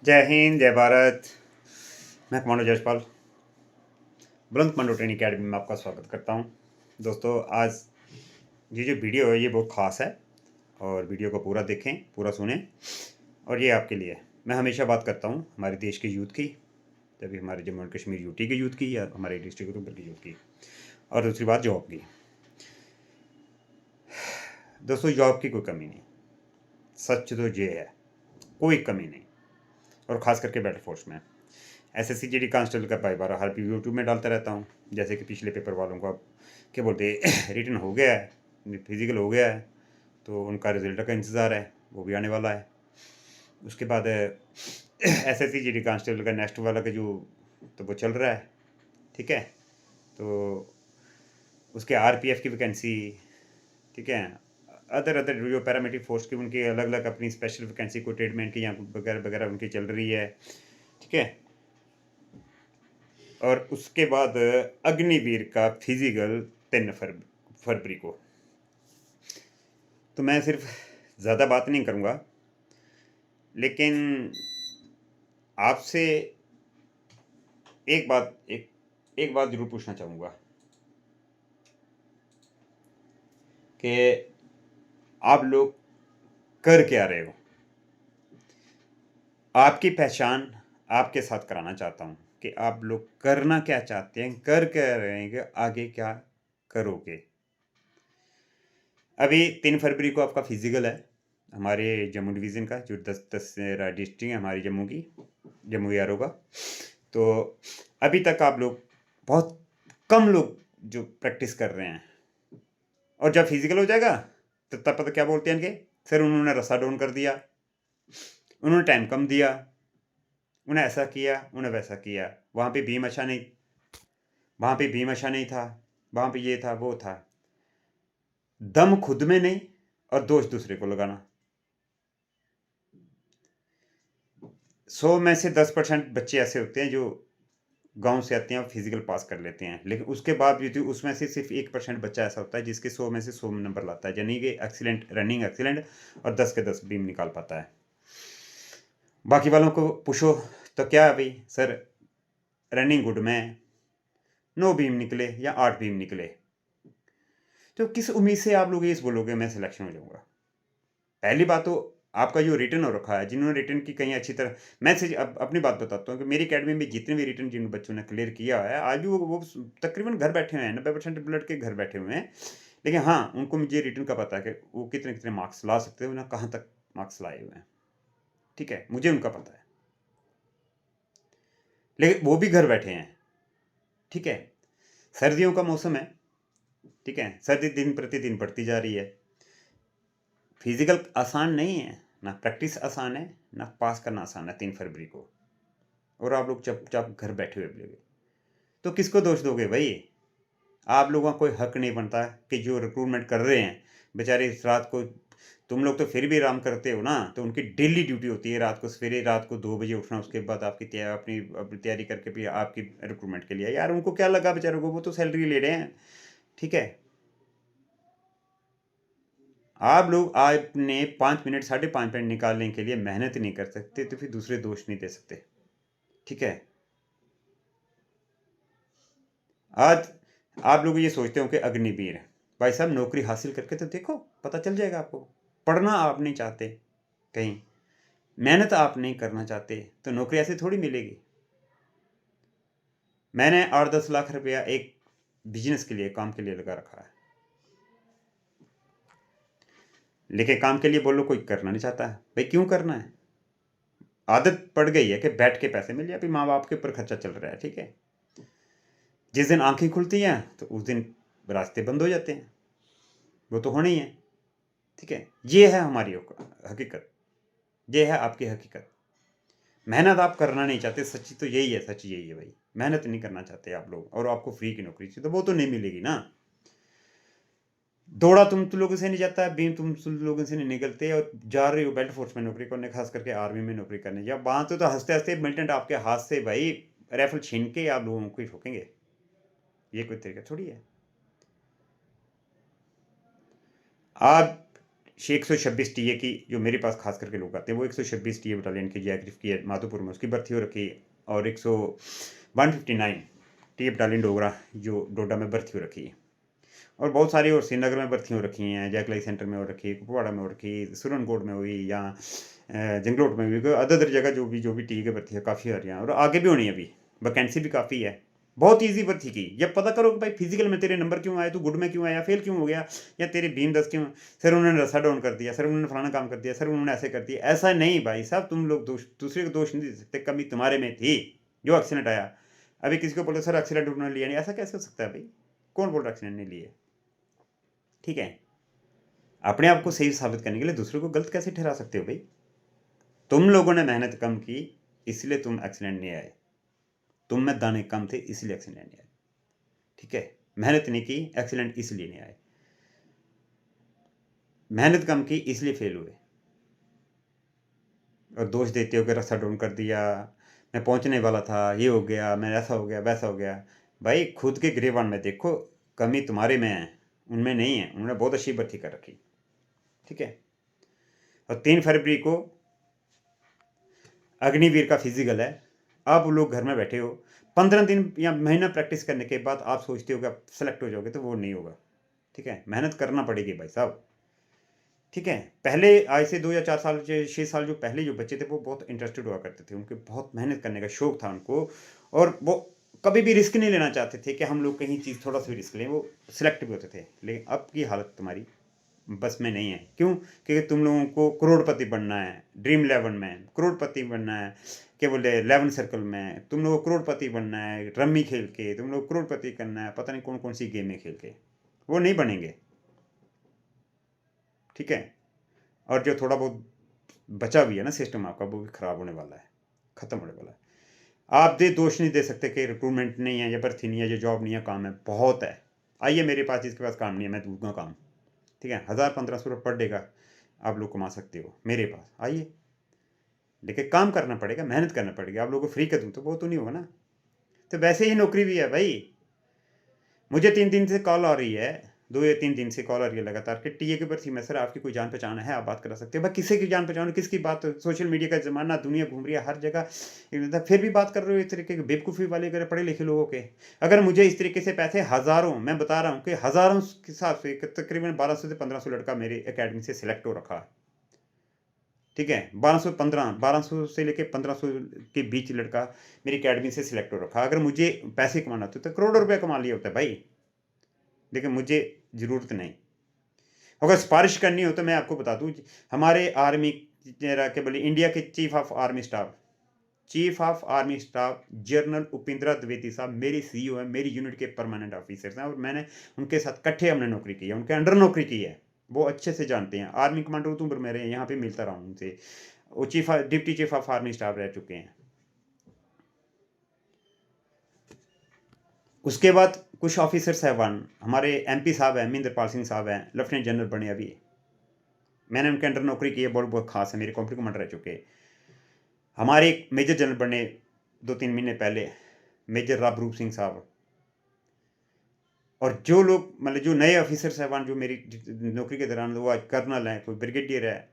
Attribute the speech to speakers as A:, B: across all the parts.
A: जय हिंद, जय भारत। मैं कमांडो जशपाल बुलंद कमांडो ट्रेनिंग अकेडमी में आपका स्वागत करता हूं। दोस्तों, आज ये जो वीडियो है ये बहुत ख़ास है और वीडियो को पूरा देखें, पूरा सुनें और ये आपके लिए है। मैं हमेशा बात करता हूं हमारे देश के यूथ की, तभी हमारे जम्मू एंड कश्मीर यूटी के यूथ की या हमारे डिस्ट्रिक्ट रूरल की यूथ की, और दूसरी बात जॉब की। दोस्तों, जॉब की कोई कमी नहीं, सच तो ये है, कोई कमी नहीं। और ख़ास करके बैटल फोर्स में एसएससी जीडी कांस्टेबल का बार हर यूट्यूब में डालता रहता हूँ। जैसे कि पिछले पेपर वालों का क्या बोलते हैं रिटर्न हो गया है, फिजिकल हो गया है, तो उनका रिजल्ट का इंतज़ार है, वो भी आने वाला है। उसके बाद एसएससी जीडी कांस्टेबल का नेक्स्ट वाला का जो तो वो चल रहा है, ठीक है। तो उसके आरपीएफ की वैकेंसी, ठीक है, अदर अदर जो पैरामिलिट्री फोर्स की उनकी अलग अलग अपनी स्पेशल वैकेंसी को ट्रीटमेंट की या वगैरह वगैरह उनकी चल रही है, ठीक है। और उसके बाद अग्निवीर का फिजिकल 3 फरवरी को। तो मैं सिर्फ ज़्यादा बात नहीं करूँगा, लेकिन आपसे एक बात ज़रूर पूछना चाहूँगा कि आप लोग कर क्या रहे हो। आपकी पहचान आपके साथ कराना चाहता हूँ कि आप लोग करना क्या चाहते हैं, कर क्या रहे हैं, कि आगे क्या करोगे। अभी 3 फरवरी को आपका फिजिकल है हमारे जम्मू डिवीज़न का, जो 10 डिस्ट्रिक्ट है हमारी जम्मू की, जम्मू यारों का। तो अभी तक आप लोग बहुत कम लोग जो प्रैक्टिस कर रहे हैं, और जब फिजिकल हो जाएगा तो तब पता क्या बोलते हैं कि सर उन्होंने रस्सा डाउन कर दिया, उन्होंने टाइम कम दिया, उन्हें ऐसा किया, उन्हें वैसा किया, वहाँ पे भीम अच्छा नहीं, वहाँ पे भीम अच्छा नहीं था, वहाँ पे ये था वो था। दम खुद में नहीं और दोष दूसरे को लगाना। 100 में से 10% बच्चे ऐसे होते हैं जो गांव से आते हैं और फिजिकल पास कर लेते हैं, लेकिन उसके बाद भी उसमें से सिर्फ 1% बच्चा ऐसा होता है जिसके 100 में से 100 नंबर लाता है, यानी कि एक्सीलेंट रनिंग एक्सीलेंट, और 10 के 10 बीम निकाल पाता है। बाकी वालों को पूछो तो क्या भाई सर रनिंग गुड में 9 बीम निकले या 8 बीम निकले, तो किस उम्मीद से आप लोग ये बोलोगे मैं सिलेक्शन हो जाऊंगा। पहली बात तो आपका जो रिटर्न हो रखा है, जिन्होंने रिटर्न की कहीं अच्छी तरह, मैं से अपनी बात बताता हूँ कि मेरी अकेडमी में जितने भी रिटर्न जिन बच्चों ने क्लियर किया है आज भी वो तकरीबन घर बैठे हुए हैं, 90% ब्लड के घर बैठे हुए हैं। लेकिन हाँ, उनको मुझे रिटर्न का पता है कि वो कितने कितने मार्क्स ला सकते हैं, उन्हें कहाँ तक मार्क्स लाए हुए हैं, ठीक है, मुझे उनका पता है। लेकिन वो भी घर बैठे हैं, ठीक है। सर्दियों का मौसम है, ठीक है, सर्दी दिन प्रतिदिन बढ़ती जा रही है। फिजिकल आसान नहीं है, ना प्रैक्टिस आसान है, ना पास करना आसान है 3 फरवरी को, और आप लोग चुपचाप घर बैठे हुए बोलोगे, तो किसको दोष दोगे भाई। आप लोगों का कोई हक नहीं बनता कि जो रिक्रूटमेंट कर रहे हैं बेचारे इस रात को, तुम लोग तो फिर भी आराम करते हो ना, तो उनकी डेली ड्यूटी होती है रात को, सवेरे रात को 2 बजे उठना, उसके बाद आपकी अपनी तैयारी करके भी आपकी रिक्रूटमेंट के लिए। यार उनको क्या लगा बेचारों को, वो तो सैलरी ले रहे हैं, ठीक है। आप लोग आपने 5 मिनट 5.5 मिनट निकालने के लिए मेहनत नहीं कर सकते, तो फिर दूसरे दोष नहीं दे सकते, ठीक है। आज आप लोग ये सोचते हो कि अग्निवीर है, भाई साहब नौकरी हासिल करके तो देखो, पता चल जाएगा आपको। पढ़ना आप नहीं चाहते, कहीं मेहनत आप नहीं करना चाहते, तो नौकरी ऐसे थोड़ी मिलेगी। मैंने 8-10 लाख रुपया एक बिजनेस के लिए, काम के लिए लगा रखा है, लेकिन काम के लिए बोलो कोई करना नहीं चाहता है। भाई क्यों करना है, आदत पड़ गई है कि बैठ के पैसे मिल जाए, अभी माँ बाप के ऊपर खर्चा चल रहा है, ठीक है। जिस दिन आंखें खुलती हैं तो उस दिन रास्ते बंद हो जाते हैं, वो तो होना ही है, ठीक है। ये है हमारी हकीकत, ये है आपकी हकीकत। मेहनत आप करना नहीं चाहते, सच्ची तो यही है, सच यही है भाई, मेहनत नहीं करना चाहते आप लोग, और आपको फ्री की नौकरी चाहिए, तो वो तो नहीं मिलेगी ना। दौड़ा तुम लोगों से नहीं जाता है, बीम तुम लोगों से नहीं निकलते, और जा रहे हो बेल्ट फोर्स में नौकरी करने, खास करके आर्मी में नौकरी करने, या वहाँ तो हंसते हंसते मिलिटेंट आपके हाथ से भाई राइफल छीन के आप लोगों को ही ठोकेंगे। ये कोई तरीका थोड़ी है। आप 126 टीए की जो मेरे पास खास करके लोग आते हैं, वो 126 टीए बटालियन की जयग्रीफ की है माधोपुर में, उसकी भर्ती हो रखी है। और 159 टीए बटालियन डोगरा जो डोडा में भर्ती हो रखी है। और बहुत सारी और श्रीनगर में भर्ती हो रखी हैं, जैकलाई सेंटर में हो रखी है, कुपवाड़ा में हो रखी है, सुरनकोट में हुई, या जंगलोट में हुई, अदर जगह जो भी टी की भर्ती है काफ़ी आ रही हैं, और आगे भी होनी है। अभी वैकेंसी भी काफ़ी है। बहुत ईजी भर्ती की। जब पता करो कि भाई फिजिकल में तेरे नंबर क्यों आए, तू गुड में क्यों आया, फेल क्यों हो गया, या तेरे बीम 10 क्यों, सर उन्होंने रस्सा डाउन कर दिया, सर उन्होंने फलाना काम कर दिया, सर उन्होंने ऐसे कर दिया। ऐसा नहीं भाई साहब, तुम लोग दूसरे को दोष नहीं दे सकते। कमी तुम्हारे में थी जो एक्सीडेंट आया। अभी किसी को बोलो सर एक्सीडेंट उन्होंने लिया नहीं, ऐसा कैसे हो सकता है भाई? कौन बोल रहा एक्सीडेंट नहीं लिए? ठीक है, अपने आप को सही साबित करने के लिए दूसरों को गलत कैसे ठहरा सकते हो भाई? तुम लोगों ने मेहनत कम की, इसलिए तुम एक्सीडेंट नहीं आए। तुम में दाने कम थे, इसलिए एक्सीडेंट नहीं आए। ठीक है, मेहनत नहीं की, एक्सीडेंट इसलिए नहीं आए। मेहनत कम की, इसलिए फेल हुए। और दोष देते हो कि रास्ता डाउन कर दिया, मैं पहुंचने वाला था, ये हो गया, मैं ऐसा हो गया, वैसा हो गया। भाई खुद के गिरेबान में देखो, कमी तुम्हारे में है, उनमें नहीं है। उन्होंने बहुत अच्छी भर्ती कर रखी। ठीक है, और 3 फरवरी को अग्निवीर का फिजिकल है। आप लोग घर में बैठे हो, 15 दिन या महीना प्रैक्टिस करने के बाद आप सोचते हो कि आप सेलेक्ट हो जाओगे, तो वो नहीं होगा। ठीक है, मेहनत करना पड़ेगी भाई साहब। ठीक है, पहले आज से 2 या 4 साल 6 साल जो पहले जो बच्चे थे, वो बहुत इंटरेस्टेड हुआ करते थे, उनके बहुत मेहनत करने का शौक था उनको, और वो कभी भी रिस्क नहीं लेना चाहते थे कि हम लोग कहीं चीज़ थोड़ा सा भी रिस्क लें। वो सिलेक्ट भी होते थे। लेकिन अब की हालत तुम्हारी बस में नहीं है। क्यों? क्योंकि तुम लोगों को करोड़पति बनना है, ड्रीम 11 में करोड़पति बनना है, क्या बोले 11 सर्कल में तुम लोगों को करोड़पति बनना है, रम्मी खेल के तुम लोग करोड़पति करना है, पता नहीं कौन कौन सी गेमें खेल के। वो नहीं बनेंगे। ठीक है, और जो थोड़ा बहुत बचा भी है ना सिस्टम आपका, वो भी खराब होने वाला है, खत्म होने वाला है। आप दे दोष नहीं दे सकते कि रिक्रूटमेंट नहीं है, या भर्ती नहीं है, या जॉब नहीं है। काम है, बहुत है। आइए मेरे पास, जिसके पास काम नहीं है मैं दूंगा काम। ठीक है, 1000-1500 रुपये पर डे का आप लोग कमा सकते हो मेरे पास, आइए। लेकिन काम करना पड़ेगा, मेहनत करना पड़ेगा। आप लोगों को फ्री कर दूँ तो वो तो नहीं होगा ना। तो वैसे ही नौकरी भी है भाई। मुझे 3 दिन से कॉल आ रही है, 2 या 3 दिन से कॉल आ रही है लगातार कि टीए की भर्ती में सर आपकी कोई जान पहचान है, आप बात करा सकते हो। भाई किसी की जान पहचान, किसकी बात? सोशल मीडिया का ज़माना, दुनिया घूम रही है हर जगह, फिर भी बात कर रहे हो इस तरीके के बेवकूफ़ी वाले अगर पढ़े लिखे लोगों के। अगर मुझे इस तरीके से पैसे हज़ारों, मैं बता रहा हूँ कि हज़ारों के हिसाब से तकरीबन 1200 से 1500 लड़का मेरे अकेडमी से सिलेक्ट हो रखा है। ठीक है, 1200 से लेके 1500 के बीच लड़का मेरी अकेडमी से सिलेक्ट हो रखा। अगर मुझे पैसे कमाना होते तो करोड़ों रुपए कमा लिया होता भाई, लेकिन मुझे ज़रूरत नहीं। अगर सिफारिश करनी हो तो मैं आपको बता दूं, हमारे आर्मी के बोले इंडिया के chief of army staff general Upendra Dwivedi साहब मेरे सीईओ हैं, मेरी यूनिट के परमानेंट ऑफिसर्स हैं, और मैंने उनके साथ इकट्ठे हमने नौकरी की है, उनके अंडर नौकरी की है। वो अच्छे से जानते हैं। आर्मी कमांडर उधमपुर मेरे यहाँ पे मिलता रहा हूँ उनसे। वो deputy chief of army staff रह चुके हैं। उसके बाद कुछ ऑफिसर साहबान, हमारे एमपी साहब हैं, महेंद्रपाल सिंह साहब हैं, लेफ्टिनेंट जनरल बने अभी, मैंने उनके अंडर नौकरी की है, बहुत बहुत खास है, मेरे कंपनी कमांडर रह चुके। हमारे एक मेजर जनरल बने 2-3 महीने पहले, मेजर राबरूप सिंह साहब। और जो लोग मतलब जो नए ऑफिसर साहबान जो मेरी नौकरी के दौरान, वो आज कर्नल हैं, कोई ब्रिगेडियर है,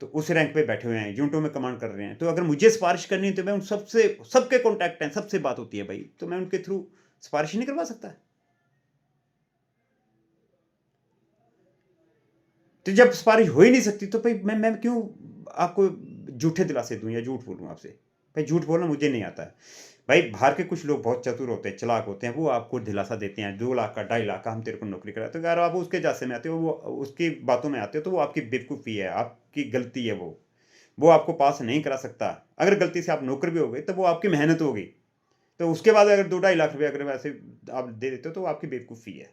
A: तो उस रैंक पे बैठे हुए हैं, यूनिटों में कमांड कर रहे हैं। तो अगर मुझे सिफारिश करनी है तो मैं उन सबसे, सबके कॉन्टैक्ट हैं, सबसे बात होती है भाई, तो मैं उनके थ्रू सिफारिश नहीं करवा सकता? तो जब सिफारिश हो ही नहीं सकती तो भाई मैं क्यों आपको झूठे दिलासे दूं या झूठ बोलूं आपसे? भाई झूठ बोलना मुझे नहीं आता है। भाई बाहर के कुछ लोग बहुत चतुर होते हैं, चालाक होते हैं, वो आपको दिलासा देते हैं 2 लाख का, 2.5 लाख का, हम तेरे को नौकरी करा। तो अगर आप उसके जासे में आते हो, वो उसकी बातों में आते हो, तो वो आपकी बेवकूफ़ी है, आपकी गलती है। वो आपको पास नहीं करा सकता। अगर गलती से आप नौकर भी हो गए तो वो आपकी मेहनत होगी। तो उसके बाद अगर 2-2.5 लाख रुपये अगर वैसे आप दे देते हो तो वो आपकी बेवकूफ़ी है।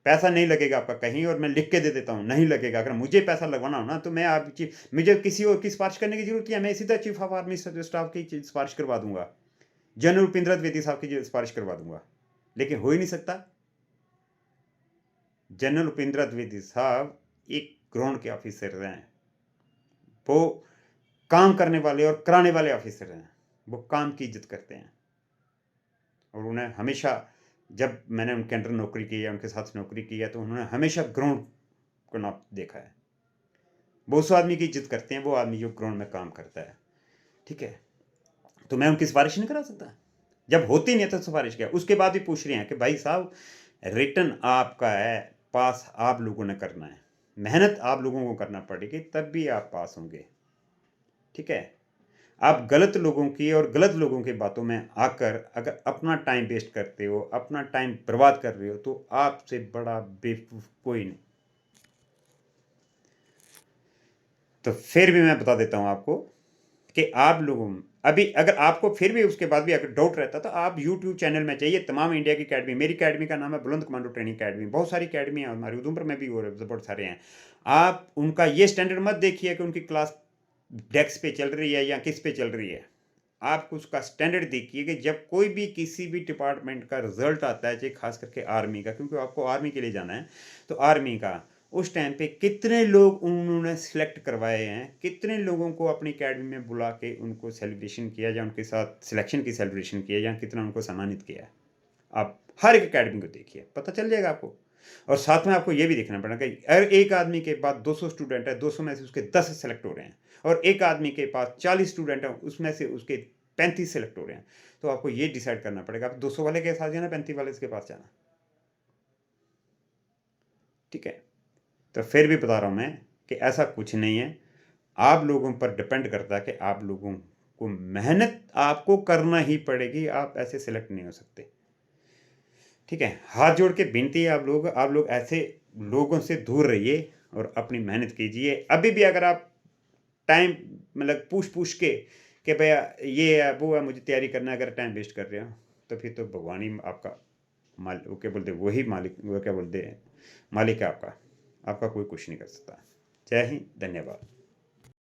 A: पैसा नहीं लगेगा आपका कहीं, और मैं लिख के दे देता हूँ, नहीं लगेगा। अगर मुझे पैसा लगवाना हो ना, तो मैं आप मुझे किसी और की सिफारिश करने की जरूरत नहीं है। मैं सीधा चीफ ऑफ आर्मी स्टाफ की सिफारिश करवा दूंगा, जनरल उपेंद्र द्विवेदी साहब की सिफारिश करवा दूंगा। लेकिन हो ही नहीं सकता। जनरल उपेंद्र द्विवेदी साहब एक ग्राउंड के ऑफिसर हैं, वो काम करने वाले और कराने वाले ऑफिसर हैं। वो काम की इज्जत करते हैं, और उन्हें हमेशा, जब मैंने उनके अंडर नौकरी की है, उनके साथ नौकरी की है, तो उन्होंने हमेशा ग्राउंड को नाप देखा है। बहुत सौ आदमी की इज्जत करते हैं वो आदमी जो ग्राउंड में काम करता है, ठीक है। तो मैं उनकी सिफारिश नहीं करा सकता। जब होती नहीं है तो सिफारिश क्या। उसके बाद भी पूछ रहे हैं कि भाई साहब रिटर्न आपका है, पास आप लोगों ने करना है, मेहनत आप लोगों को करना पड़ेगी, तब भी आप पास होंगे, ठीक है। आप गलत लोगों की और गलत लोगों की बातों में आकर अगर अपना टाइम वेस्ट करते हो, अपना टाइम बर्बाद कर रहे हो, तो आपसे बड़ा बेवकूफ कोई नहीं। तो फिर भी मैं बता देता हूं आपको कि आप लोगों अभी अगर आपको फिर भी उसके बाद भी अगर डाउट रहता तो आप यूट्यूब चैनल में चाहिए तमाम इंडिया की अकेडमी। मेरी अकेडमी का नाम है बुलंद कमांडो ट्रेनिंग अकेडमी। बहुत सारी अकेडमी है हमारी, उधमपुर में भी और बहुत सारे हैं। आप उनका ये स्टैंडर्ड मत देखिए कि उनकी क्लास डेस्क पे चल रही है या किस पे चल रही है। आप उसका स्टैंडर्ड देखिए कि जब कोई भी किसी भी डिपार्टमेंट का रिजल्ट आता है, चाहे खास करके आर्मी का, क्योंकि आपको आर्मी के लिए जाना है, तो आर्मी का उस टाइम पे कितने लोग उन्होंने सिलेक्ट करवाए हैं, कितने लोगों को अपनी अकेडमी में बुला के उनको सेलिब्रेशन किया या उनके साथ सिलेक्शन की सेलिब्रेशन किया या कितना उनको सम्मानित किया है। आप हर एक अकेडमी को देखिए, पता चल जाएगा आपको। और साथ में आपको ये भी देखना पड़ेगा कि अगर एक आदमी के पास 200 स्टूडेंट है, 200 में से उसके 10 सेलेक्ट हो रहे हैं, और एक आदमी के पास 40 स्टूडेंट हैं, उसमें से उसके 35 सेलेक्ट हो रहे हैं, तो आपको ये डिसाइड करना पड़ेगा आप 200 वाले के साथ जाना, 35 वाले के पास जाना, ठीक है। तो फिर भी बता रहा हूं मैं कि ऐसा कुछ नहीं है। आप लोगों पर डिपेंड करता है कि आप लोगों को मेहनत आपको करना ही पड़ेगी, आप ऐसे सिलेक्ट नहीं हो सकते, ठीक है। हाथ जोड़ के विनती है आप लोग ऐसे लोगों से दूर रहिए और अपनी मेहनत कीजिए। अभी भी अगर आप टाइम मतलब पूछ के कि भैया ये है वो है मुझे तैयारी करना है, अगर टाइम वेस्ट कर रहे हो तो फिर तो भगवान ही आपका मालिक, वो क्या बोलते हैं, वही मालिक, वो क्या बोलते हैं, मालिक है आपका। आपका कोई कुछ नहीं कर सकता। जय हिंद, धन्यवाद।